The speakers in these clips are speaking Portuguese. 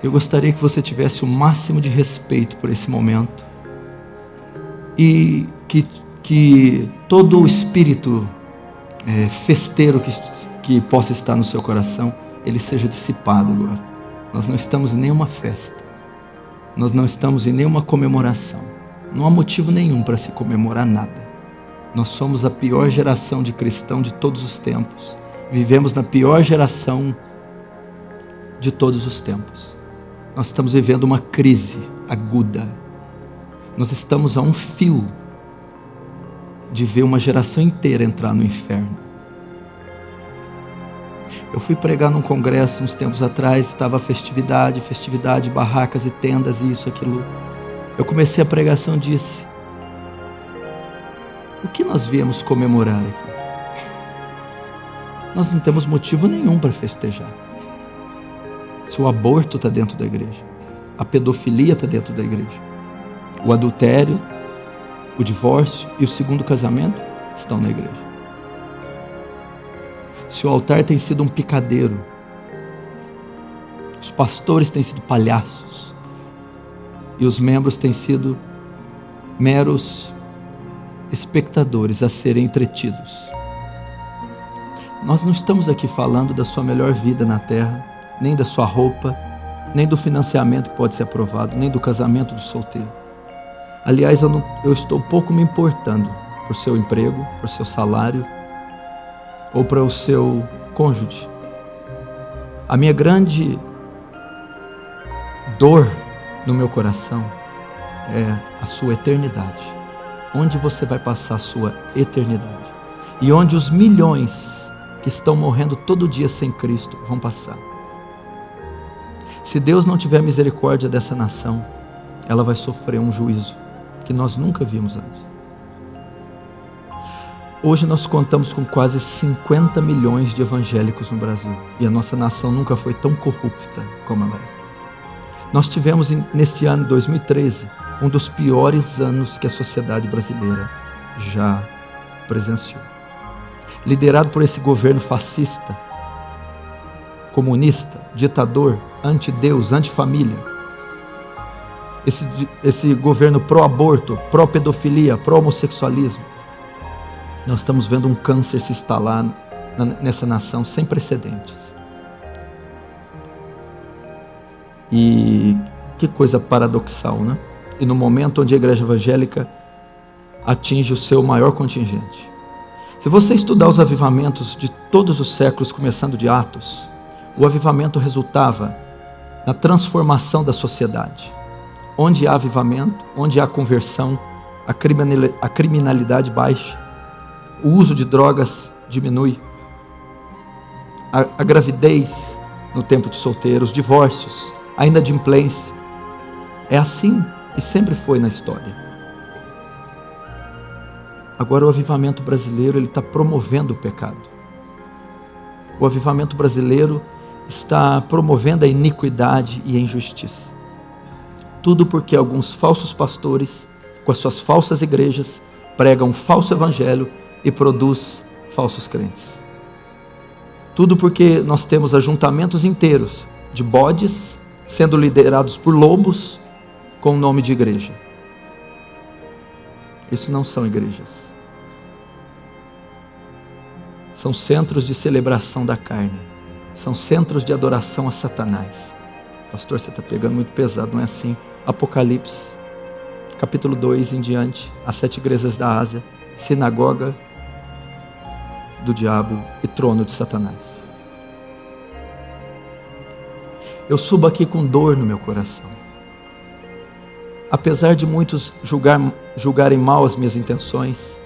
Eu gostaria que você tivesse o máximo de respeito por esse momento e que todo o espírito festeiro que possa estar no seu coração, ele seja dissipado agora. Nós não estamos em nenhuma festa, nós não estamos em nenhuma comemoração, não há motivo nenhum para se comemorar nada. Nós somos a pior geração de cristão de todos os tempos, vivemos na pior geração de todos os tempos. Nós estamos vivendo uma crise aguda, nós estamos a um fio de ver uma geração inteira entrar no inferno. Eu fui pregar num congresso uns tempos atrás, estava festividade, barracas e tendas e isso, aquilo. Eu comecei a pregação e disse: o que nós viemos comemorar aqui? Nós não temos motivo nenhum para festejar. Se o aborto está dentro da igreja, a pedofilia está dentro da igreja, o adultério, o divórcio e o segundo casamento estão na igreja. Se o altar tem sido um picadeiro, os pastores têm sido palhaços e os membros têm sido meros espectadores a serem entretidos. Nós não estamos aqui falando da sua melhor vida na terra, nem da sua roupa, nem do financiamento que pode ser aprovado, nem do casamento do solteiro. Aliás, eu estou pouco me importando por seu emprego, por seu salário ou para o seu cônjuge. A minha grande dor no meu coração é a sua eternidade. Onde você vai passar a sua eternidade? E onde os milhões que estão morrendo todo dia sem Cristo vão passar? Se Deus não tiver misericórdia dessa nação, ela vai sofrer um juízo que nós nunca vimos antes. Hoje nós contamos com quase 50 milhões de evangélicos no Brasil. E a nossa nação nunca foi tão corrupta como ela é. Nós tivemos nesse ano, 2013, um dos piores anos que a sociedade brasileira já presenciou. Liderado por esse governo fascista, comunista, ditador, anti-Deus, anti-família. Esse governo pró-aborto, pró-pedofilia, pró-homossexualismo. Nós estamos vendo um câncer se instalar nessa nação sem precedentes. E que coisa paradoxal, né? E no momento onde a igreja evangélica atinge o seu maior contingente. Se você estudar os avivamentos de todos os séculos, começando de Atos, o avivamento resultava na transformação da sociedade. Onde há avivamento, onde há conversão, a criminalidade baixa, o uso de drogas diminui, a gravidez no tempo de solteiro, os divórcios, a inadimplência. É assim e sempre foi na história. Agora o avivamento brasileiro está promovendo o pecado. O avivamento brasileiro está promovendo a iniquidade e a injustiça. Tudo porque alguns falsos pastores, com as suas falsas igrejas, pregam um falso evangelho e produz falsos crentes. Tudo porque nós temos ajuntamentos inteiros de bodes sendo liderados por lobos com o nome de igreja. Isso não são igrejas. São centros de celebração da carne. São centros de adoração a Satanás. Pastor, você está pegando muito pesado, não é assim? Apocalipse, capítulo 2 em diante, as 7 igrejas da Ásia, sinagoga do diabo e trono de Satanás. Eu subo aqui com dor no meu coração. Apesar de muitos julgarem mal as minhas intenções,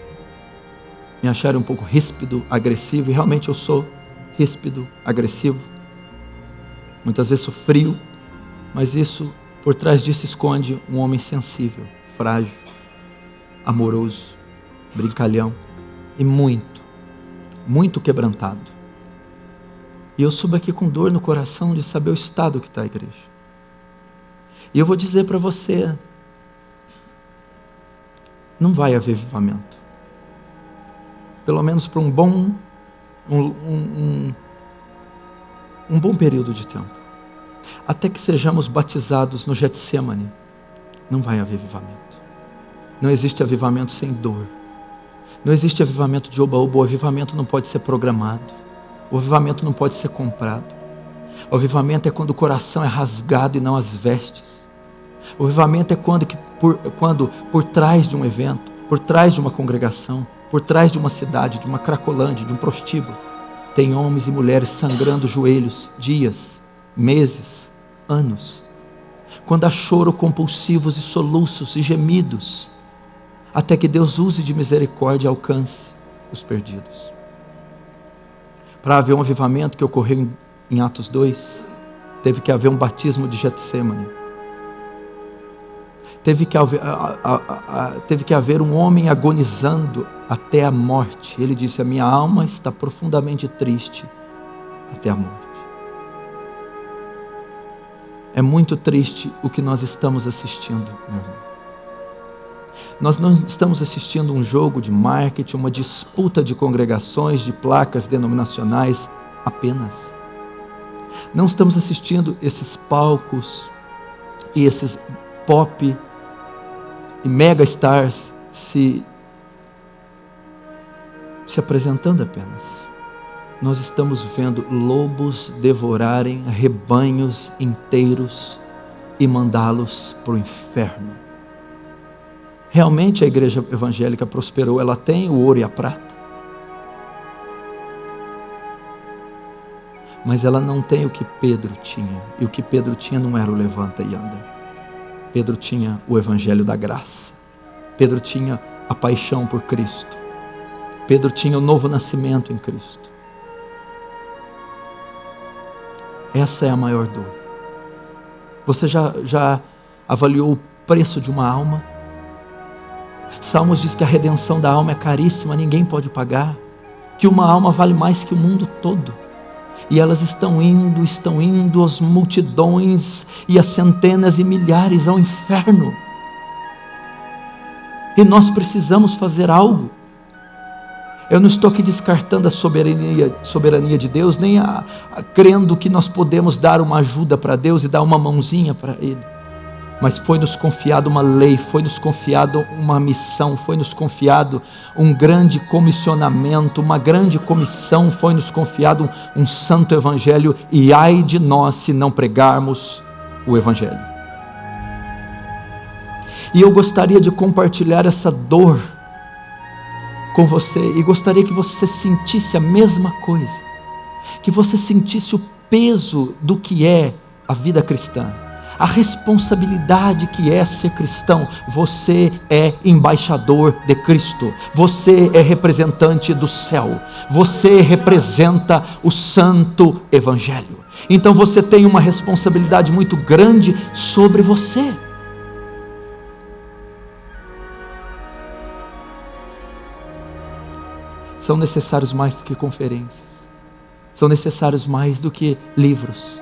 me acharem um pouco ríspido, agressivo, e realmente eu sou ríspido, agressivo, muitas vezes sou frio, mas por trás disso esconde um homem sensível, frágil, amoroso, brincalhão e muito quebrantado. E eu subo aqui com dor no coração de saber o estado que está a igreja. E eu vou dizer para você, não vai haver avivamento. Pelo menos por um bom período de tempo. Até que sejamos batizados no Getsêmani, não vai haver avivamento. Não existe avivamento sem dor. Não existe avivamento de oba-oba. O avivamento não pode ser programado. O avivamento não pode ser comprado. O avivamento é quando o coração é rasgado e não as vestes. O avivamento é quando por trás de um evento, por trás de uma congregação, por trás de uma cidade, de uma cracolândia, de um prostíbulo, tem homens e mulheres sangrando joelhos, dias, meses, anos. Quando há choro compulsivos e soluços e gemidos, até que Deus use de misericórdia e alcance os perdidos. Para haver um avivamento que ocorreu em Atos 2, teve que haver um batismo de Getsêmani. Teve que haver um homem agonizando até a morte. Ele disse: a minha alma está profundamente triste até a morte. É muito triste o que nós estamos assistindo, meu irmão. Nós não estamos assistindo um jogo de marketing, uma disputa de congregações, de placas denominacionais apenas. Não estamos assistindo esses palcos e esses pop e mega stars se apresentando apenas. Nós estamos vendo lobos devorarem rebanhos inteiros e mandá-los para o inferno. Realmente a igreja evangélica prosperou, ela tem o ouro e a prata, mas ela não tem o que Pedro tinha, e o que Pedro tinha não era o levanta e anda. Pedro tinha o evangelho da graça, Pedro tinha a paixão por Cristo, Pedro tinha o novo nascimento em Cristo. Essa é a maior dor. Você já avaliou o preço de uma alma? Salmos diz que a redenção da alma é caríssima, ninguém pode pagar, que uma alma vale mais que o mundo todo, e elas estão indo as multidões e as centenas e milhares ao inferno, e nós precisamos fazer algo. Eu não estou aqui descartando a soberania de Deus, nem crendo que nós podemos dar uma ajuda para Deus e dar uma mãozinha para Ele. Mas foi-nos confiado uma lei, foi-nos confiado uma missão, foi-nos confiado um grande comissionamento, uma grande comissão, foi-nos confiado um santo evangelho, e ai de nós se não pregarmos o evangelho. E eu gostaria de compartilhar essa dor com você, e gostaria que você sentisse a mesma coisa, que você sentisse o peso do que é a vida cristã, a responsabilidade que é ser cristão. Você é embaixador de Cristo, você é representante do céu, você representa o santo evangelho, então você tem uma responsabilidade muito grande sobre você. São necessários mais do que conferências, são necessários mais do que livros,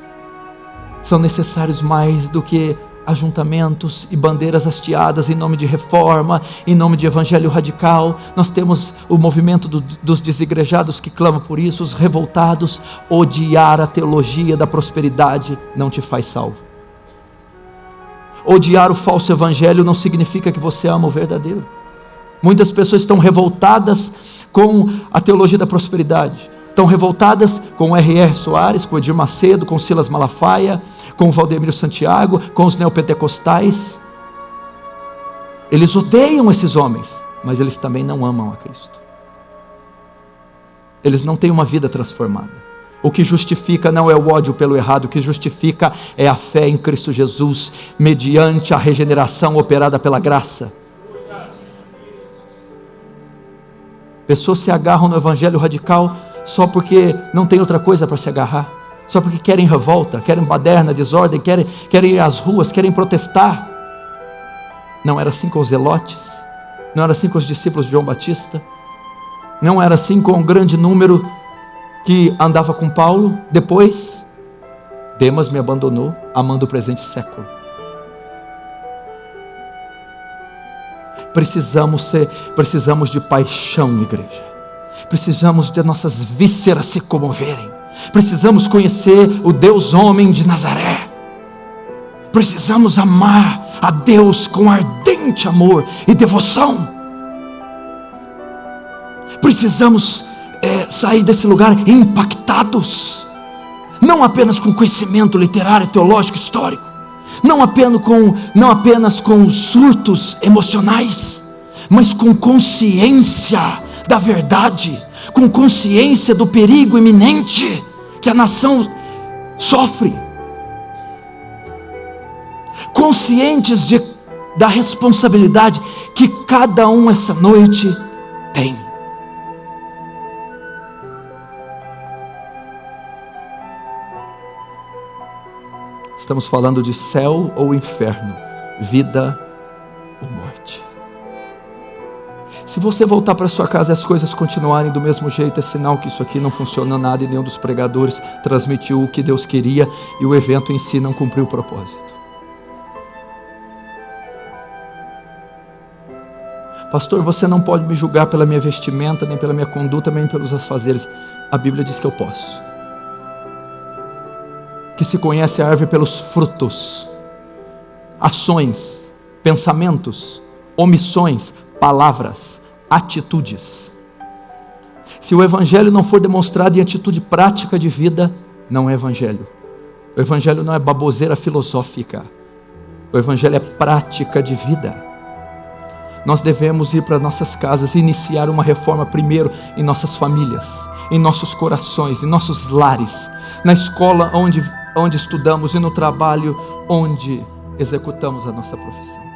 são necessários mais do que ajuntamentos e bandeiras hasteadas em nome de reforma, em nome de evangelho radical. Nós temos o movimento dos desigrejados que clama por isso, os revoltados. Odiar a teologia da prosperidade não te faz salvo. Odiar o falso evangelho não significa que você ama o verdadeiro. Muitas pessoas estão revoltadas com a teologia da prosperidade, estão revoltadas com o R.R. Soares, com o Edir Macedo, com o Silas Malafaia, com o Valdemiro Santiago, com os neopentecostais. Eles odeiam esses homens, mas eles também não amam a Cristo. Eles não têm uma vida transformada. O que justifica não é o ódio pelo errado, o que justifica é a fé em Cristo Jesus, mediante a regeneração operada pela graça. Pessoas se agarram no evangelho radical só porque não tem outra coisa para se agarrar, só porque querem revolta, querem baderna, desordem, querem ir às ruas, querem protestar. Não era assim com os zelotes, não era assim com os discípulos de João Batista, não era assim com o grande número que andava com Paulo. Depois, Demas me abandonou, amando o presente século. Precisamos de paixão, igreja. Precisamos de nossas vísceras se comoverem. Precisamos conhecer o Deus homem de Nazaré. Precisamos amar a Deus com ardente amor e devoção. Precisamos sair desse lugar impactados, não apenas com conhecimento literário, teológico, histórico, não apenas com surtos emocionais, mas com consciência da verdade, com consciência do perigo iminente que a nação sofre, conscientes da responsabilidade que cada um essa noite tem. Estamos falando de céu ou inferno, vida ou morte. Se você voltar para sua casa e as coisas continuarem do mesmo jeito, é sinal que isso aqui não funciona nada e nenhum dos pregadores transmitiu o que Deus queria e o evento em si não cumpriu o propósito. Pastor, você não pode me julgar pela minha vestimenta, nem pela minha conduta, nem pelos afazeres. A Bíblia diz que eu posso. Que se conhece a árvore pelos frutos, ações, pensamentos, omissões, palavras, atitudes. Se o Evangelho não for demonstrado em atitude prática de vida, não é Evangelho. O Evangelho não é baboseira filosófica. O Evangelho é prática de vida. Nós devemos ir para nossas casas e iniciar uma reforma primeiro em nossas famílias, em nossos corações, em nossos lares, na escola onde estudamos e no trabalho onde executamos a nossa profissão.